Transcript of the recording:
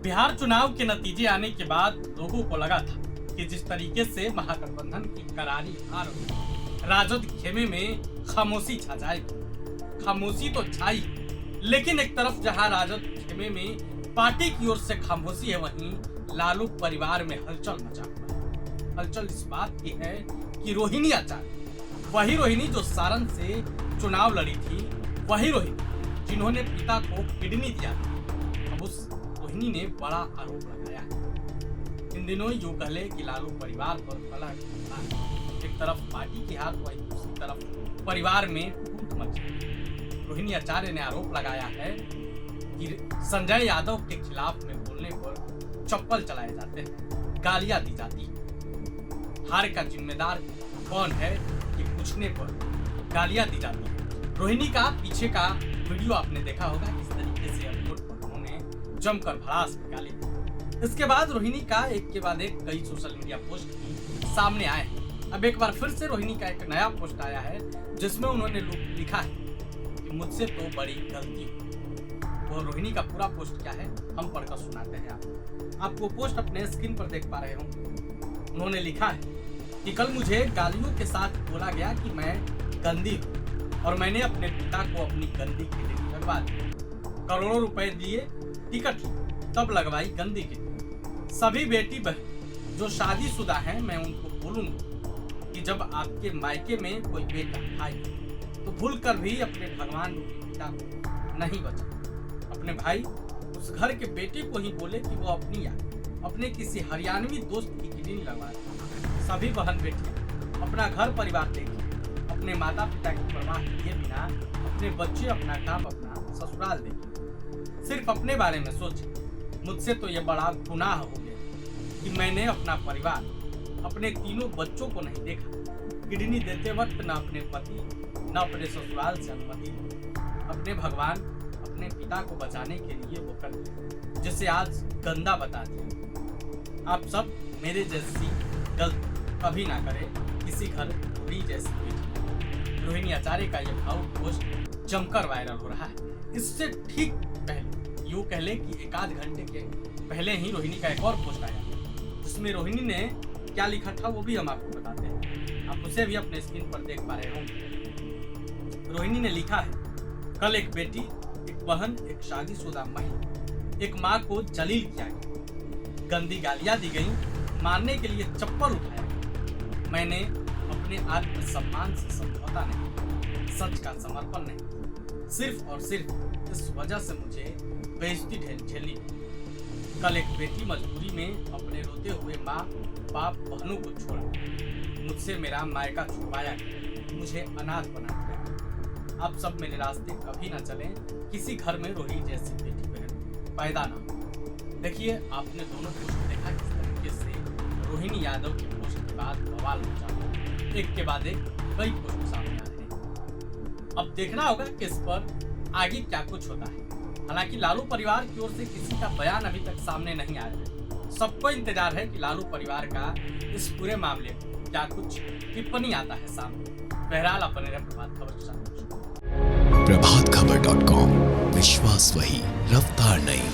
बिहार चुनाव के नतीजे आने के बाद लोगों को लगा था कि जिस तरीके से महागठबंधन की करारी हार हुई, राजद खेमे में खामोशी छा जाएगी। खामोशी तो छाई, लेकिन एक तरफ जहां राजद खेमे में पार्टी की ओर से खामोशी है, वहीं लालू परिवार में हलचल मचा हुआ है। हलचल इस बात की है कि रोहिणी आचार्य, वही रोहिणी जो सारण से चुनाव लड़ी थी, वही रोहिणी जिन्होंने पिता को किडनी दिया था, अब उस रोहिणी ने बड़ा आरोप लगाया है। इन दिनों यूं कहले कि लालू परिवार पर भला एक तरफ पार्टी की हाथ, वही दूसरी तरफ परिवार में फूट मची। रोहिणी आचार्य ने आरोप लगाया है कि संजय यादव के खिलाफ में बोलने पर चप्पल चलाए जाते हैं, गालियां दी जाती है। हार का जिम्मेदार कौन है कि पूछने पर गालियां दी जाती है। रोहिणी का पीछे का वीडियो आपने देखा होगा, किस तरीके से उन्होंने जमकर भड़ास निकाली। इसके बाद रोहिणी का एक के बाद एक कई सोशल मीडिया पोस्ट भी सामने आए हैं। अब एक बार फिर से रोहिणी का एक नया पोस्ट आया है, जिसमें उन्होंने लिखा है कि मुझसे तो बड़ी गलती हुई। वो रोहिणी का पूरा पोस्ट क्या है हम पढ़कर सुनाते हैं आपको पोस्ट अपने स्क्रीन पर देख पा रहे हो। उन्होंने लिखा है कि कल मुझे गालियों के साथ बोला गया कि मैं गंदी हूँ और मैंने अपने पिता को अपनी गंदी किडनी लगवा दी। करोड़ों रुपए दिए, टिकट ली, तब लगवाई गंदी किडनी। सभी बेटी बहन जो शादीशुदा हैं, मैं उनको बोलूंगा कि जब आपके मायके में कोई बेटा भाई तो भूल कर भी अपने भगवान के पिता को नहीं बचा। अपने भाई उस घर के बेटे को ही बोले कि वो अपनी या अपने किसी हरियाणवी दोस्त की किडनी लगवा दे। सभी बहन बेटियां अपना घर परिवार देखिए, अपने माता पिता की परवाह किए बिना अपने बच्चे, अपना काम, अपना ससुराल देखिए, सिर्फ अपने बारे में सोचे। मुझसे तो ये बड़ा गुनाह हो गया कि मैंने अपना परिवार, अपने तीनों बच्चों को नहीं देखा। किडनी देते वक्त न अपने पति न अपने ससुराल से अनुमति ली। अपने भगवान, अपने पिता को बचाने के लिए वो कर दिया, जिसे आज गंदा बता दिया। आप सब मेरे जैसी गलती कभी ना करें, किसी घर पूरी जैसी बेटी। रोहिणी आचार्य का यह भावुक पोस्ट जमकर वायरल हो रहा है। इससे ठीक पहले यूं कह ले कि एक आध घंटे के पहले ही रोहिणी का एक और पोस्ट आया, जिसमें रोहिणी ने क्या लिखा था वो भी हम आपको बताते हैं। आप उसे भी अपने स्क्रीन पर देख पा रहे होंगे। रोहिणी ने लिखा है, कल एक बेटी, एक बहन, एक शादीशुदा महिला, एक माँ को जलील किया गया, गंदी गालियां दी गई, मारने के लिए चप्पल उठाया गया। मैंने अपने आत्मसम्मान से समझौता नहीं, सच का समर्पण नहीं, सिर्फ और सिर्फ इस वजह से मुझे बेइज्जती झेलनी पड़ी। कल एक बेटी मजबूरी में अपने रोते हुए माँ बाप बहनों को छोड़ा, मुझसे मेरा मायका छुड़वाया गया, मुझे अनाथ बना दिया। आप सब मेरे रास्ते कभी ना चलें, किसी घर में रोहिणी जैसी बेटी बहन पैदा ना हो। देखिए, आपने दोनों पोस्ट देखा किस तरीके से रोहिणी यादव के पोस्ट के बाद बवाल मचा, एक के बाद एक कई पोस्ट सामने आ रहे हैं। अब देखना होगा कि इस पर आगे क्या कुछ होता है। हालांकि लालू परिवार की ओर से किसी का बयान अभी तक सामने नहीं आया है। सबको इंतजार है कि लालू परिवार का इस पूरे मामले में क्या कुछ टिप्पणी आता है सामने। बहरहाल अपने प्रभात खबर के साथ प्रभातखबर.com, विश्वास वही, रफ्तार नहीं।